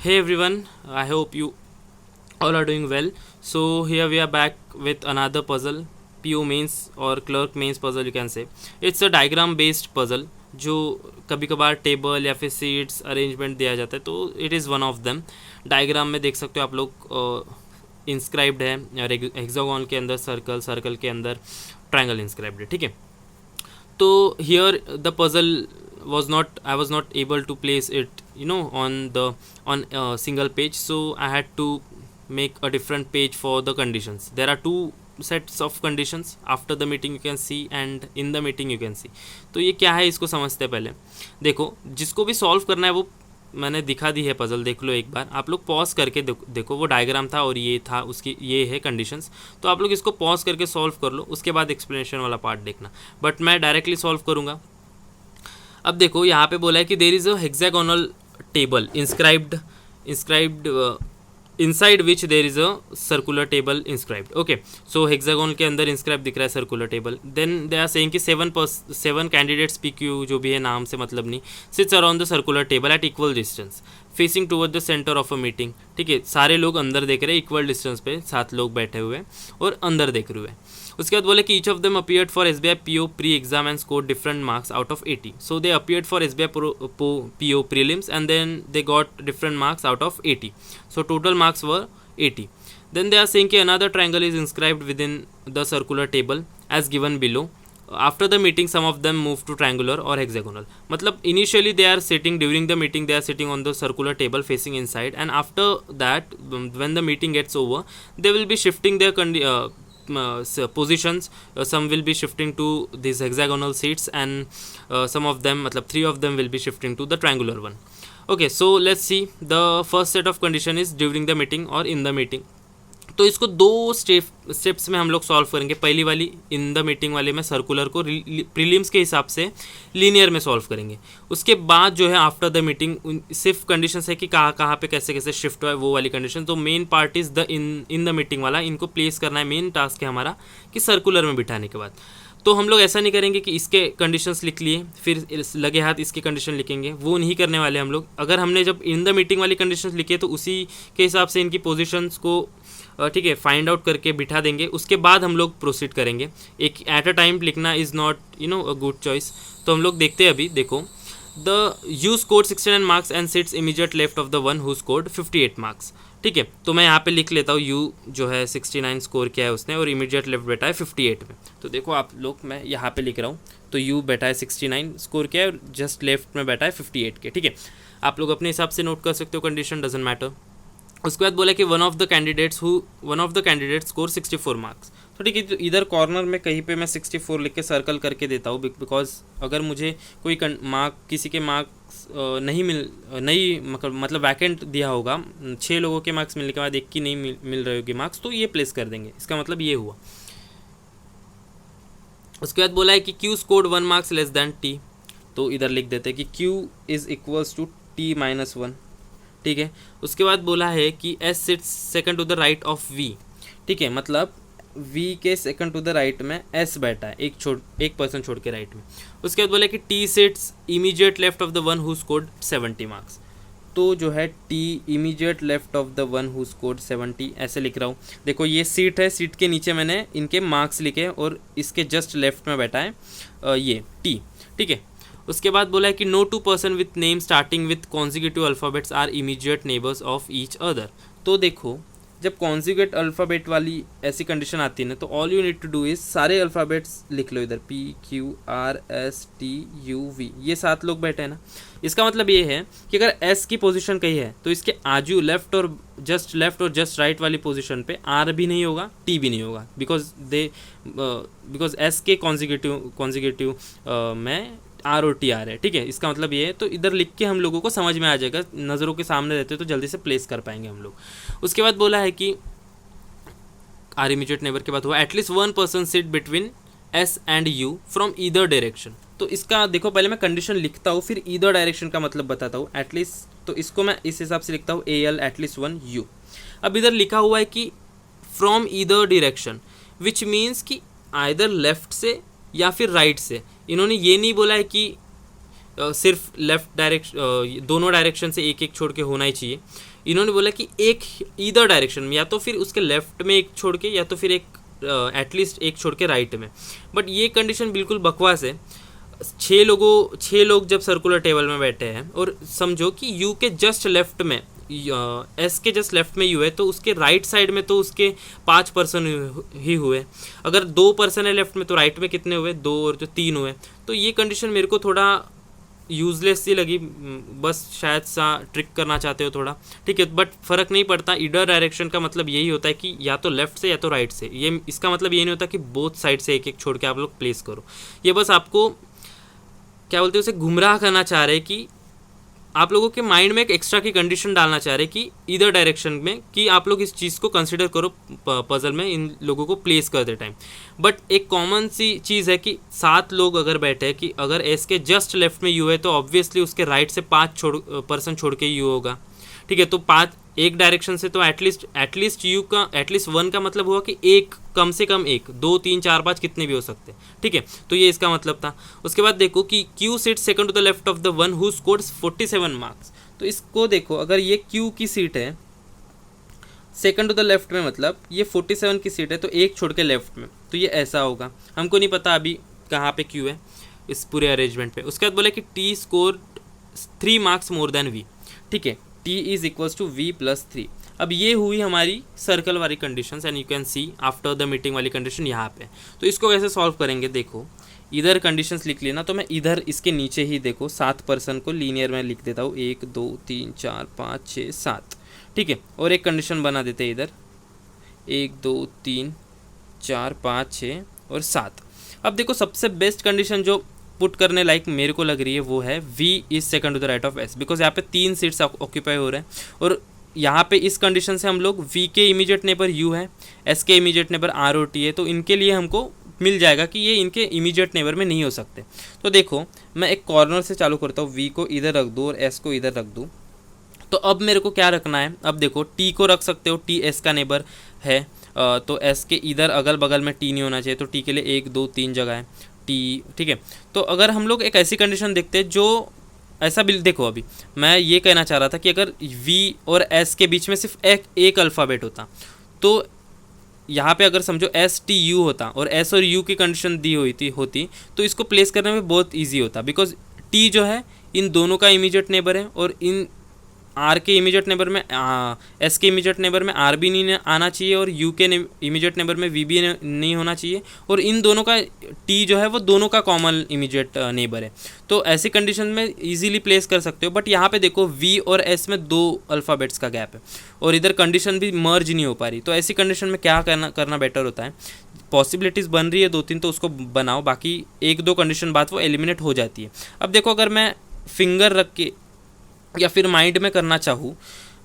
Hey everyone, I hope you all are doing well. So here we are back with another puzzle, PO mains or clerk mains puzzle you can say. It's a diagram based puzzle जो कभी कभार table या फिर seats arrangement दिया जाता है, तो it is one of them. Diagram में देख सकते हो आप लोग, इंस्क्राइब्ड है और हेक्सागोन के अंदर सर्कल, सर्कल के अंदर ट्रायंगल इंस्क्राइब्ड है. ठीक है, तो here the puzzle was not able to place it on single page, so I had to make a different page for the conditions. There are two sets of conditions after the meeting you can see and in the meeting you can see. तो ये क्या है इसको समझते हैं. पहले देखो, जिसको भी सॉल्व करना है वो मैंने दिखा दी है पजल, देख लो एक बार. आप लोग पॉज करके देखो, वो डायग्राम था और ये था उसकी, ये है कंडीशंस. तो आप लोग इसको पॉज करके सॉल्व कर लो, उसके बाद एक्सप्लेनेशन वाला पार्ट देखना. बट मैं डायरेक्टली सॉल्व करूँगा. अब देखो यहाँ पे बोला है कि there is a hexagonal table inscribed inside which there is a circular table inscribed. Okay, so hexagon के अंदर इंस्क्राइब दिख रहा है circular table. Then they are saying कि सेवन कैंडिडेट्स PQ जो भी है, नाम से मतलब नहीं, sits around the circular table at equal distance facing toward the centre of a meeting. ठीक है, सारे लोग अंदर देख रहे हैं, इक्वल डिस्टेंस पे 7 लोग बैठे हुए हैं और अंदर देख रहे हैं. उसके बाद बोले कि each of them appeared for SBI PO pre exam and score different marks out of 80. So they appeared for SBI PO prelims and then they got different marks out of 80. So total marks were 80. Then they are saying कि another triangle is inscribed within the circular table as given below. After the meeting, some of them move to triangular or hexagonal. मतलब initially they are sitting, during the meeting they are sitting on the circular table facing inside, and after that when the meeting gets over, they will be shifting their positions. Some will be shifting to these hexagonal seats, and some of them, मतलब 3 of them will be shifting to the triangular one. Okay, so let's see. The first set of condition is during the meeting or in the meeting. तो इसको दो steps में हम लोग solve करेंगे. पहली वाली इन द मीटिंग वाले में सर्कुलर को प्रीलिम्स के हिसाब से लीनियर में सॉल्व करेंगे. उसके बाद जो है आफ्टर द मीटिंग सिर्फ कंडीशन है कि कहाँ कहाँ पे कैसे कैसे शिफ्ट हुआ है, वो वाली कंडीशन. तो main part is the in the meeting वाला, इनको प्लेस करना है. मेन टास्क है हमारा कि सर्कुलर में बिठाने के बाद. तो हम लोग ऐसा नहीं करेंगे कि इसके कंडीशंस लिख लिए फिर लगे हाथ इसकी कंडीशन लिखेंगे, वो नहीं करने वाले हम लोग. अगर हमने जब इन द मीटिंग वाली कंडीशंस लिखी है तो उसी के हिसाब से इनकी पोजीशंस को ठीक है फाइंड आउट करके बिठा देंगे. उसके बाद हम लोग प्रोसीड करेंगे. एक एट अ टाइम लिखना is not a good choice. तो हम लोग देखते हैं अभी. देखो, the you scored 69 marks and sits immediate left of the one who scored 58 marks. ठीक है, तो मैं यहाँ पे लिख लेता हूँ यू जो है 69 स्कोर किया है उसने और इमीडिएट लेफ्ट बैठा है 58 में. तो देखो आप लोग, मैं यहाँ पे लिख रहा हूँ. तो यू बैठा है 69 स्कोर किया है और जस्ट लेफ्ट में बैठा है 58 के. ठीक है, आप लोग अपने हिसाब से नोट कर सकते हो, कंडीशन डजंट मैटर. उसके बाद बोला कि one of the candidates score 64 marks. तो ठीक है, तो इधर कॉर्नर में कहीं पे मैं 64 लिख के सर्कल करके देता हूँ, बिकॉज अगर मुझे कोई किसी के मार्क्स नहीं मतलब वैकेंट दिया होगा, 6 लोगों के मार्क्स मिलने के बाद एक की नहीं मिल रहे होगी मार्क्स, तो ये प्लेस कर देंगे. इसका मतलब ये हुआ. उसके बाद बोला है कि Q scored 1 marks less than T. तो इधर लिख देते हैं कि Q is equals to T-1. ठीक है, उसके बाद बोला है कि S sits second to the right of V. ठीक है, मतलब V के सेकंड टू द राइट में S बैठा है, एक पर्सन छोड़ के राइट में. उसके बाद बोला है कि T sits immediate left of the one who scored 70 marks. तो जो है T immediate left of the one who scored 70 ऐसे लिख रहा हूँ. देखो ये सीट है, सीट के नीचे मैंने इनके मार्क्स लिखे और इसके जस्ट लेफ्ट में बैठा है ये T. ठीक है, उसके बाद बोला है कि no 2 person with name starting with consecutive alphabets are immediate neighbours of each other. तो देखो, जब कॉन्जिक्यूट अल्फ़ाबेट वाली ऐसी कंडीशन आती है ना, तो all you need to do is सारे अल्फ़ाबेट्स लिख लो इधर, PQRSTUV. ये 7 लोग बैठे हैं ना. इसका मतलब ये है कि अगर S की पोजीशन कही है तो इसके आजू लेफ्ट और जस्ट राइट वाली पोजीशन पे R भी नहीं होगा, T भी नहीं होगा, बिकॉज S के कॉन्जिक्यूटिव में R और T आ रहे हैं. ठीक है, इसका मतलब ये है. तो इधर लिख के हम लोगों को समझ में आ जाएगा, नज़रों के सामने रहते तो जल्दी से प्लेस कर पाएंगे हम लोग. उसके बाद बोला है कि आर इमीडिएट नेबर के बाद हुआ at least 1 person sit between S and U from either direction. तो इसका देखो, पहले मैं कंडीशन लिखता हूँ फिर ईदर डायरेक्शन का मतलब बताता हूँ. एटलीस्ट, तो इसको मैं इस हिसाब से लिखता हूँ AL एटलीस्ट 1 U. अब इधर लिखा हुआ है कि from either direction, which means कि आइदर लेफ्ट से या फिर राइट से. इन्होंने ये नहीं बोला है कि सिर्फ लेफ्ट डायरेक्शन, दोनों डायरेक्शन से एक एक छोड़ के होना ही चाहिए। इन्होंने बोला कि एक ईदर डायरेक्शन में, या तो फिर उसके लेफ्ट में एक छोड़ के, या तो फिर एक एटलीस्ट एक छोड़ के राइट में। बट ये कंडीशन बिल्कुल बकवास है। छः लोग जब सर्कुलर टेबल में बैठे हैं और समझो कि यू के जस्ट लेफ्ट में, एस के जस्ट लेफ्ट में यू है, तो उसके राइट साइड में तो उसके 5 पर्सन ही हुए। अगर 2 पर्सन है लेफ्ट में तो राइट में कितने हुए, 2 और जो 3 हुए। तो ये कंडीशन मेरे को थोड़ा यूजलेस सी लगी, बस शायद सा ट्रिक करना चाहते हो थोड़ा, ठीक है। बट फ़र्क नहीं पड़ता, ईडर डायरेक्शन का मतलब यही होता है कि या तो लेफ्ट से या तो राइट से। ये इसका मतलब ये नहीं होता कि बोथ साइड से एक एक छोड़ के आप लोग प्लेस करो। ये बस आपको क्या बोलते हैं, उसे गुमराह करना चाह रहे हैं कि आप लोगों के माइंड में एक एक्स्ट्रा की कंडीशन डालना चाह रहे हैं कि इधर डायरेक्शन में, कि आप लोग इस चीज़ को कंसिडर करो पजल में इन लोगों को प्लेस करते टाइम। बट एक कॉमन सी चीज़ है कि 7 लोग अगर बैठे हैं, कि अगर एस के जस्ट लेफ्ट में यू है तो ऑब्वियसली उसके राइट से 5 पर्सन छोड़ के यू होगा, ठीक है। तो 5 एक डायरेक्शन से, तो एटलीस्ट यू का एटलीस्ट 1 का मतलब हुआ कि एक, कम से कम एक, 2 3 4 5 कितने भी हो सकते हैं, ठीक है। तो ये इसका मतलब था। उसके बाद देखो कि Q seat second to the left of the one who scores 47 marks. तो इसको देखो, अगर ये क्यू की सीट है सेकंड टू द लेफ्ट में, मतलब ये 47 की सीट है, तो एक छोड़ के लेफ्ट में, तो ये ऐसा होगा। हमको नहीं पता अभी कहाँ पे क्यू है इस पूरे अरेंजमेंट पे। उसके बाद बोले कि T score 3 marks more than V, ठीक है। T is equals to V plus 3। अब ये हुई हमारी सर्कल वाली conditions, and you can see after the meeting वाली कंडीशन यहाँ पे। तो इसको कैसे सॉल्व करेंगे, देखो इधर कंडीशंस लिख लेना, तो मैं इधर इसके नीचे ही देखो 7 पर्सन को लीनियर में लिख देता हूँ, 1 2 3 4 5 6 7, ठीक है। और एक कंडीशन बना देते हैं इधर, 1 2 3 4 5 6 और 7। अब देखो सबसे बेस्ट कंडीशन जो पुट करने लाइक मेरे को लग रही है वो है V is second to the right of S, because यहाँ पे 3 सीट्स ऑक्यूपाई हो रहे हैं। और यहाँ पे इस कंडीशन से हम लोग V के इमीडिएट नेबर U है, S के इमीडिएट नेबर R और T है, तो इनके लिए हमको मिल जाएगा कि ये इनके इमीडिएट नेबर में नहीं हो सकते। तो देखो मैं एक कॉर्नर से चालू करता हूँ, V को इधर रख दूँ और S को इधर रख दूँ। तो अब मेरे को क्या रखना है, अब देखो T को रख सकते हो, T S का नेबर है, तो S के इधर अगल बगल में T नहीं होना चाहिए, तो T के लिए 1 2 3 जगह है T, ठीक है। तो अगर हम लोग एक ऐसी कंडीशन देखते हैं जो ऐसा बिल, देखो अभी मैं ये कहना चाह रहा था कि अगर V और S के बीच में सिर्फ एक अल्फ़ाबेट होता, तो यहाँ पे अगर समझो S T U होता और S और U की कंडीशन दी हुई होती, तो इसको प्लेस करने में बहुत ईजी होता, बिकॉज T जो है इन दोनों का इमीडिएट नेबर है, और इन आर के इमीडिएट नेबर में एस के इमीडिएट नेबर में आर भी नहीं आना चाहिए, और यू के इमीडिएट नेबर में वी भी नहीं होना चाहिए, और इन दोनों का टी जो है वो दोनों का कॉमन इमीडिएट नेबर है। तो ऐसी कंडीशन में इजीली प्लेस कर सकते हो। बट यहाँ पे देखो वी और एस में 2 अल्फ़ाबेट्स का गैप है, और इधर कंडीशन भी मर्ज नहीं हो पा रही। तो ऐसी कंडीशन में क्या करना बेटर होता है, पॉसिबिलिटीज़ बन रही है 2-3 तो उसको बनाओ, बाकी 1-2 कंडीशन बाद वो एलिमिनेट हो जाती है। अब देखो अगर मैं फिंगर रख के या फिर माइंड में करना चाहूँ,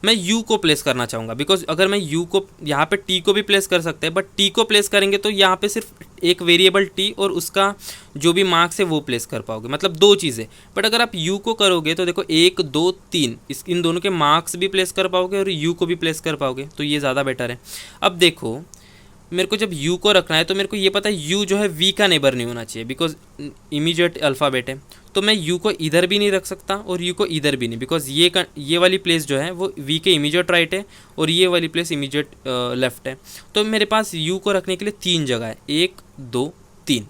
मैं U को प्लेस करना चाहूँगा, बिकॉज अगर मैं U को यहाँ पे T को भी प्लेस कर सकते हैं, बट T को प्लेस करेंगे तो यहाँ पे सिर्फ एक वेरिएबल T और उसका जो भी मार्क्स है वो प्लेस कर पाओगे, मतलब 2 चीज़ें। बट अगर आप U को करोगे तो देखो 1 2 3 इन दोनों के मार्क्स भी प्लेस कर पाओगे और U को भी प्लेस कर पाओगे, तो ये ज़्यादा बेटर है। अब देखो मेरे को जब U को रखना है तो मेरे को ये पता है U जो है V का नेबर नहीं होना चाहिए, बिकॉज इमीडिएट अल्फ़ाबेट है, तो मैं U को इधर भी नहीं रख सकता और U को इधर भी नहीं, बिकॉज ये वाली प्लेस जो है वो V के इमीडिएट राइट है और ये वाली प्लेस इमीडिएट लेफ्ट है। तो मेरे पास U को रखने के लिए 3 जगह है, 1 2 3,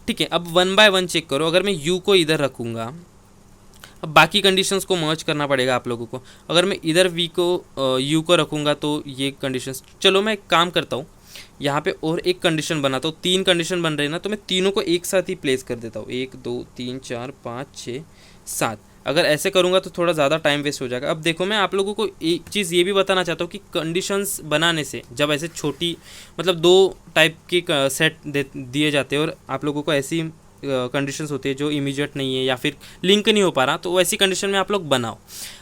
ठीक है। अब 1 बाय 1 चेक करो, अगर मैं U को इधर रखूँगा, अब बाकी कंडीशंस को मर्ज करना पड़ेगा आप लोगों को। अगर मैं इधर V को U को रखूँगा तो ये कंडीशंस, चलो मैं एक काम करता हूँ, यहाँ पे और एक कंडीशन बनाता हूँ। 3 कंडीशन बन रहे हैं ना, तो मैं तीनों को एक साथ ही प्लेस कर देता हूँ, 1 2 3 4 5 6 7। अगर ऐसे करूँगा तो थोड़ा ज़्यादा टाइम वेस्ट हो जाएगा। अब देखो मैं आप लोगों को एक चीज़ ये भी बताना चाहता हूँ कि कंडीशंस बनाने से जब ऐसे छोटी, मतलब 2 टाइप के सेट दिए जाते हैं और आप लोगों को ऐसी कंडीशंस होती है जो इमीडिएट नहीं है या फिर लिंक नहीं हो पा रहा, तो वैसी कंडीशन में आप लोग बनाओ।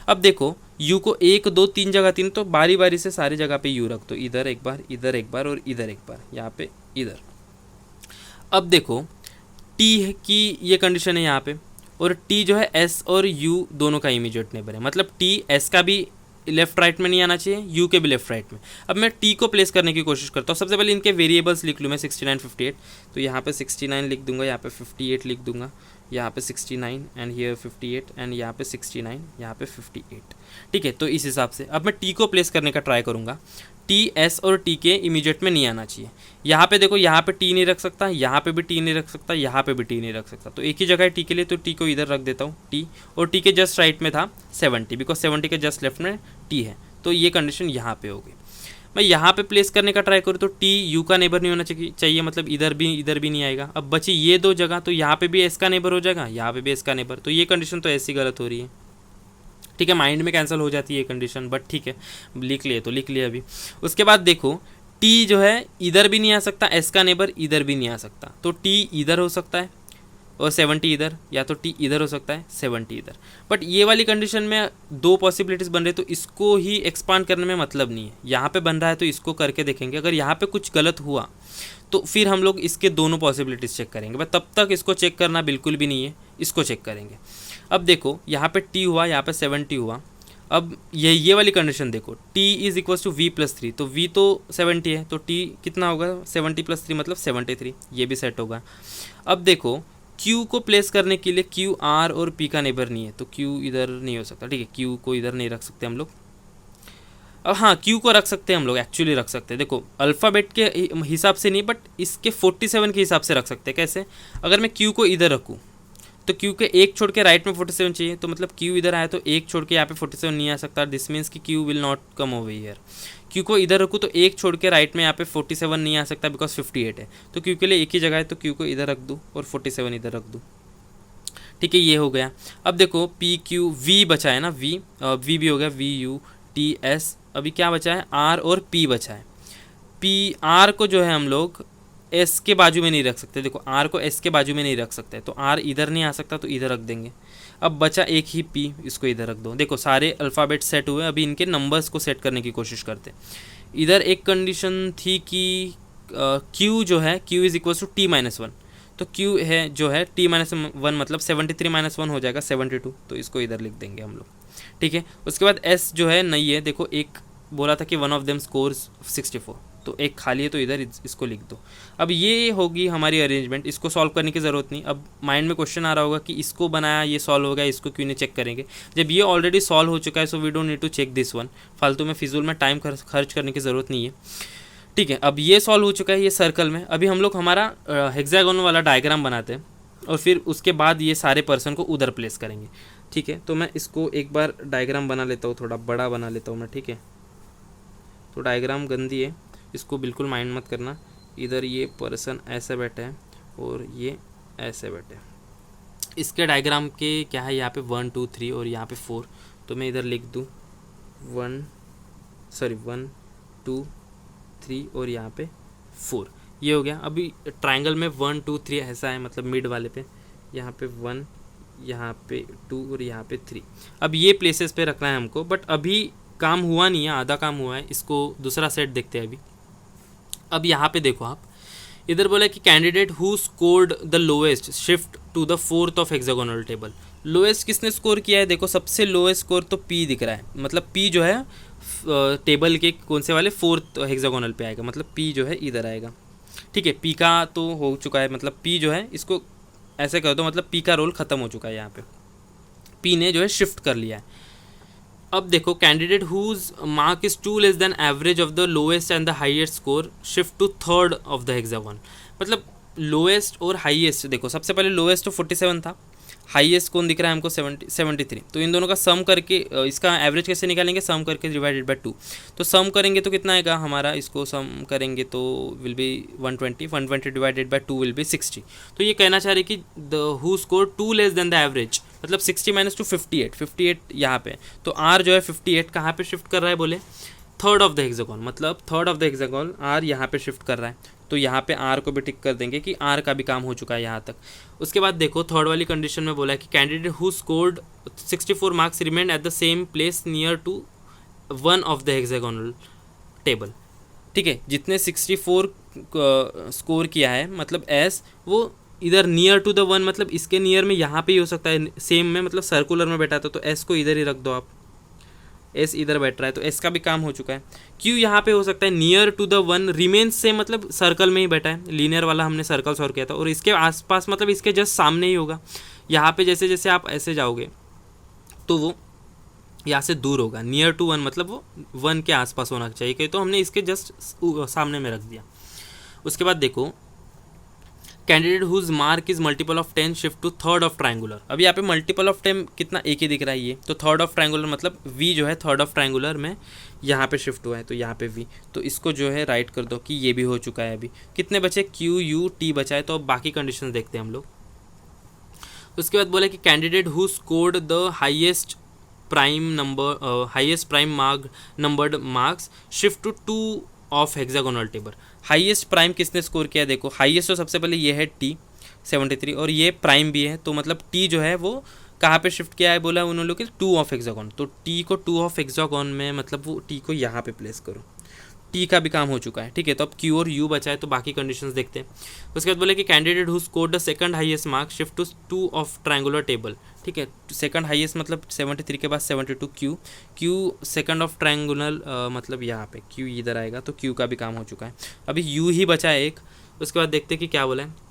अब देखो U को 1 2 3 जगह 3, तो बारी बारी से सारी जगह पे U रख दो, इधर एक बार, इधर एक बार और इधर एक बार, यहाँ पे इधर। अब देखो T की ये कंडीशन है यहाँ पे, और T जो है S और U दोनों का इमीडिएट नेबर है, मतलब T S का भी लेफ्ट राइट में नहीं आना चाहिए, U के भी लेफ्ट राइट में। अब मैं T को प्लेस करने की कोशिश करता हूँ। सबसे पहले इनके वेरिएबल्स लिख लूँ मैं, 69 58, तो यहाँ पे 69 लिख दूंगा, यहाँ पे 58 लिख दूंगा, यहाँ पे 69 एंड हियर 58 एंड यहाँ पे 69, यहाँ पे 58। ठीक है, तो इस हिसाब से अब मैं टी को प्लेस करने का ट्राई करूँगा। टी, एस और टी के इमीडिएट में नहीं आना चाहिए। यहाँ पे देखो, यहाँ पे टी नहीं रख सकता, यहाँ पे भी टी नहीं रख सकता, यहाँ पे भी टी नहीं रख सकता, तो एक ही जगह है टी के लिए, तो टी को इधर रख देता हूँ टी, और टी के जस्ट राइट में था 70, बिकॉज 70 के जस्ट लेफ्ट में टी है, तो ये कंडीशन यहाँ पे होगी। मैं यहाँ पे प्लेस करने का ट्राई करूँ तो टी यू का नेबर नहीं होना चाहिए, मतलब इधर भी नहीं आएगा। अब बची ये दो जगह, तो यहाँ पे भी एस का नेबर हो जाएगा, यहाँ पे भी एस का नेबर, तो ये कंडीशन तो ऐसी गलत हो रही है। ठीक है, माइंड में कैंसिल हो जाती है ये कंडीशन, बट ठीक है, लिख लिए तो लिख लिया अभी। उसके बाद देखो, टी जो है इधर भी नहीं आ सकता, एस का नेबर इधर भी नहीं आ सकता, तो टी इधर हो सकता है और 70 इधर, या तो टी इधर हो सकता है 70 इधर। बट ये वाली कंडीशन में दो पॉसिबिलिटीज़ बन रही है, तो इसको ही एक्सपांड करने में मतलब नहीं है। यहाँ पे बन रहा है तो इसको करके देखेंगे, अगर यहाँ पे कुछ गलत हुआ तो फिर हम लोग इसके दोनों पॉसिबिलिटीज़ चेक करेंगे, बट तब तक इसको चेक करना बिल्कुल भी नहीं है, इसको चेक करेंगे। अब देखो, यहाँ पे टी हुआ, यहाँ पे 70 हुआ। अब ये वाली कंडीशन देखो, t is equal to v plus 3, तो v तो 70 है, तो t कितना होगा 70 प्लस 3 मतलब 73, ये भी सेट होगा। अब देखो, q को प्लेस करने के लिए q r और p का नेबर नहीं है, तो q इधर नहीं हो सकता। ठीक है, q को इधर नहीं रख सकते हम लोग। अब हाँ, q को रख सकते हैं हम लोग, एक्चुअली रख सकते हैं। देखो, अल्फ़ाबेट के हिसाब से नहीं, बट इसके 47 के हिसाब से रख सकते हैं। कैसे? अगर मैं q को इधर रखूँ तो q के एक छोड़ के राइट में 47 चाहिए, तो मतलब q इधर आया तो एक छोड़ के यहाँ पे 47 नहीं आ सकता। दिस मीन्स कि q will not come over here. q को इधर रखूँ तो एक छोड़ के राइट में यहाँ पे 47 नहीं आ सकता, बिकॉज 58 है, तो q के लिए एक ही जगह है, तो q को इधर रख दूँ और 47 इधर रख दूँ। ठीक है, ये हो गया। अब देखो, p q v बचा है ना, v भी हो गया, v u t s। अभी क्या बचा है, r और p बचा है। p r को जो है हम लोग एस के बाजू में नहीं रख सकते। देखो, आर को एस के बाजू में नहीं रख सकते, तो आर इधर नहीं आ सकता, तो इधर रख देंगे। अब बचा एक ही पी, इसको इधर रख दो। देखो, सारे अल्फ़ाबेट सेट हुए, अभी इनके नंबर्स को सेट करने की कोशिश करते। इधर एक कंडीशन थी कि क्यू जो है, Q is equal to T minus 1, तो क्यू है जो है टी माइनस 1 मतलब 73 माइनस 1 हो जाएगा 72, तो इसको इधर लिख देंगे हम लोग। ठीक है, उसके बाद एस जो है नहीं है। देखो, एक बोला था कि वन ऑफ देम स्कोर्स 64, तो एक खाली है, तो इधर इसको लिख दो। अब ये होगी हमारी अरेंजमेंट, इसको सॉल्व करने की ज़रूरत नहीं। अब माइंड में क्वेश्चन आ रहा होगा कि इसको बनाया, ये सॉल्व हो गया, इसको क्यों नहीं चेक करेंगे, जब ये ऑलरेडी सॉल्व हो चुका है। So we don't need to check this one, फालतू में फिजूल में टाइम खर्च करने की ज़रूरत नहीं है। ठीक है, अब ये सॉल्व हो चुका है, ये सर्कल में। अभी हम लोग हमारा हेक्सागोन वाला डायग्राम बनाते हैं, और फिर उसके बाद ये सारे पर्सन को उधर प्लेस करेंगे। ठीक है, तो मैं इसको एक बार डायग्राम बना लेता हूँ, थोड़ा बड़ा बना लेता हूँ मैं। ठीक है, तो डायग्राम गंदी है, इसको बिल्कुल माइंड मत करना। इधर ये पर्सन ऐसे बैठे हैं और ये ऐसे बैठे हैं। इसके डायग्राम के क्या है, यहाँ पे 1 2 3 और यहाँ पे 4, तो मैं इधर लिख दूँ 1 2 3 और यहाँ पे 4, ये हो गया। अभी ट्रायंगल में 1 2 3 ऐसा है, मतलब मिड वाले पे, यहाँ पे 1, यहाँ पे 2 और यहाँ पे 3। अब ये प्लेसेस पे रखना है हमको, बट अभी काम हुआ नहीं है, आधा काम हुआ है। इसको दूसरा सेट देखते हैं अभी। अब यहाँ पे देखो, आप इधर बोला कि candidate who scored the lowest shift to the 4th of hexagonal table. Lowest किसने स्कोर किया है? देखो, सबसे लोएस्ट स्कोर तो पी दिख रहा है, मतलब पी जो है टेबल के कौन से वाले 4th हेक्सागोनल पे आएगा, मतलब पी जो है इधर आएगा। ठीक है, पी का तो हो चुका है, मतलब पी जो है, इसको ऐसे कर दो, मतलब पी का रोल ख़त्म हो चुका है। यहाँ पे पी ने जो है शिफ्ट कर लिया है। अब देखो, candidate whose mark is 2 less than average of the lowest and the highest score shift to 3rd of the hexagon. मतलब लोएस्ट और हाईएस्ट, देखो सबसे पहले लोएस्ट तो 47 था, हाईएस्ट कौन दिख रहा है हमको 73, तो इन दोनों का सम करके इसका एवरेज कैसे निकालेंगे, सम करके डिवाइडेड बाय 2। तो सम करेंगे तो कितना आएगा हमारा, इसको सम करेंगे तो will be 120 divided by 2 will be 60। तो ये कहना चाह रहे कि the who score 2 less then the average, मतलब 60 माइनस टू 58 यहाँ पे, तो आर जो है 58 कहाँ पे शिफ्ट कर रहा है बोले, 3rd ऑफ द हेक्सागोन, मतलब 3rd of the hexagon are यहाँ पे शिफ्ट कर रहा है। तो यहाँ पे आर को भी टिक कर देंगे कि आर का भी काम हो चुका है यहाँ तक। उसके बाद देखो, 3rd वाली कंडीशन में बोला है कि candidate who scored 64 marks remain at the same place near to 1 of the hexagonal table. ठीक है, जितने 64 स्कोर किया है, मतलब एस वो इधर नियर टू द 1, मतलब इसके नियर में यहाँ पे ही हो सकता है, सेम में, मतलब सर्कुलर में बैठा था, तो एस को इधर ही रख दो आप। एस इधर बैठ रहा है, तो एस का भी काम हो चुका है। क्यू यहाँ पे हो सकता है नियर टू द 1, रिमेन्स से मतलब सर्कल में ही बैठा है, लीनियर वाला हमने सर्कल सॉल्व किया था, और इसके आसपास मतलब इसके जस्ट सामने ही होगा। यहाँ पे जैसे जैसे आप ऐसे जाओगे तो वो यहाँ से दूर होगा, नियर टू 1 मतलब वो 1 के आसपास होना चाहिए, तो हमने इसके जस्ट सामने में रख दिया। उसके बाद देखो candidate whose mark is multiple of 10 shift to third of triangular. अब यहाँ पे मल्टीपल ऑफ 10 कितना, एक ही दिख रहा है ये, तो थर्ड ऑफ ट्रायंगुलर मतलब वी जो है थर्ड ऑफ ट्रायंगुलर में यहाँ पे शिफ्ट हुआ है, तो यहाँ पे वी, तो इसको जो है राइट कर दो कि ये भी हो चुका है। अभी कितने बचे, क्यू यू टी बचा है, तो अब बाकी कंडीशन देखते हैं हम लोग। उसके बाद बोला कि candidate who scored the highest prime numbered marks shift to 2 of hexagonal table. Highest prime किसने स्कोर किया, देखो हाईएस्ट तो सबसे पहले ये है टी 73 और ये प्राइम भी है, तो मतलब टी जो है वो कहाँ पे शिफ्ट किया है, बोला उन्होंने लोग 2 ऑफ हेक्सागोन, तो टी को 2 ऑफ हेक्सागोन में मतलब वो टी को यहाँ पे प्लेस करो, टी का भी काम हो चुका है, ठीक है। तो अब क्यू और यू बचा है, तो बाकी कंडीशंस देखते हैं। उसके बाद बोले कि candidate who scored the second highest mark shift to 2 of triangular table, ठीक है। सेकंड हाईएस्ट मतलब 73 के बाद 72 क्यू सेकंड ऑफ ट्रायंगुलर मतलब यहाँ पे क्यू इधर आएगा, तो क्यू का भी काम हो चुका है। अभी यू ही बचा है एक। उसके बाद देखते हैं कि क्या बोला है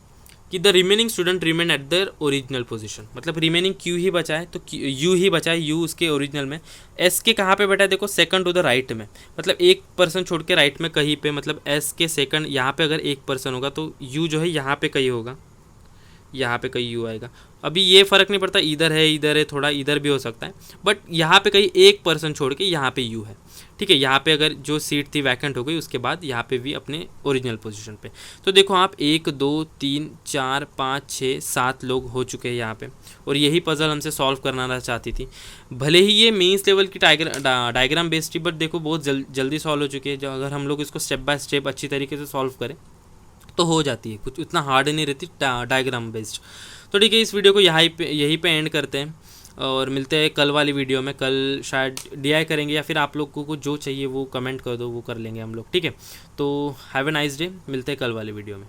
कि the remaining student remain at their original position, मतलब रिमेनिंग क्यू ही बचा है, तो यू ही बचा है, यू उसके ओरिजिनल में। एस के कहाँ पे बैठा है, देखो सेकंड टू द राइट में, मतलब एक पर्सन छोड़ के राइट में कहीं पे, मतलब एस के सेकंड यहाँ पे अगर एक पर्सन होगा तो यू जो है यहाँ पे कहीं होगा, यहाँ पे कहीं यू आएगा। अभी ये फ़र्क नहीं पड़ता, इधर है थोड़ा इधर भी हो सकता है, बट यहाँ पे कहीं एक पर्सन छोड़ के यहाँ पे यू है, ठीक है। यहाँ पे अगर जो सीट थी वैकेंट हो गई, उसके बाद यहाँ पे भी अपने ओरिजिनल पोजीशन पे। तो देखो आप 1 2 3 4 5 6 7 लोग हो चुके हैं यहाँ पे, और यही पजल हमसे सॉल्व करना चाहती थी। भले ही ये मेंस लेवल की डायग्राम बेस्ड थी, बट देखो बहुत जल्दी सॉल्व हो चुकी है। जो अगर हम लोग इसको स्टेप बाय स्टेप अच्छी तरीके से सॉल्व करें तो हो जाती है, कुछ उतना हार्ड नहीं रहती डायग्राम बेस्ड। तो ठीक है, इस वीडियो को यहीं पे एंड करते हैं और मिलते हैं कल वाली वीडियो में। कल शायद डीआई करेंगे, या फिर आप लोगों को जो चाहिए वो कमेंट कर दो, वो कर लेंगे हम लोग, ठीक है। तो हैव ए नाइस डे, मिलते हैं कल वाली वीडियो में।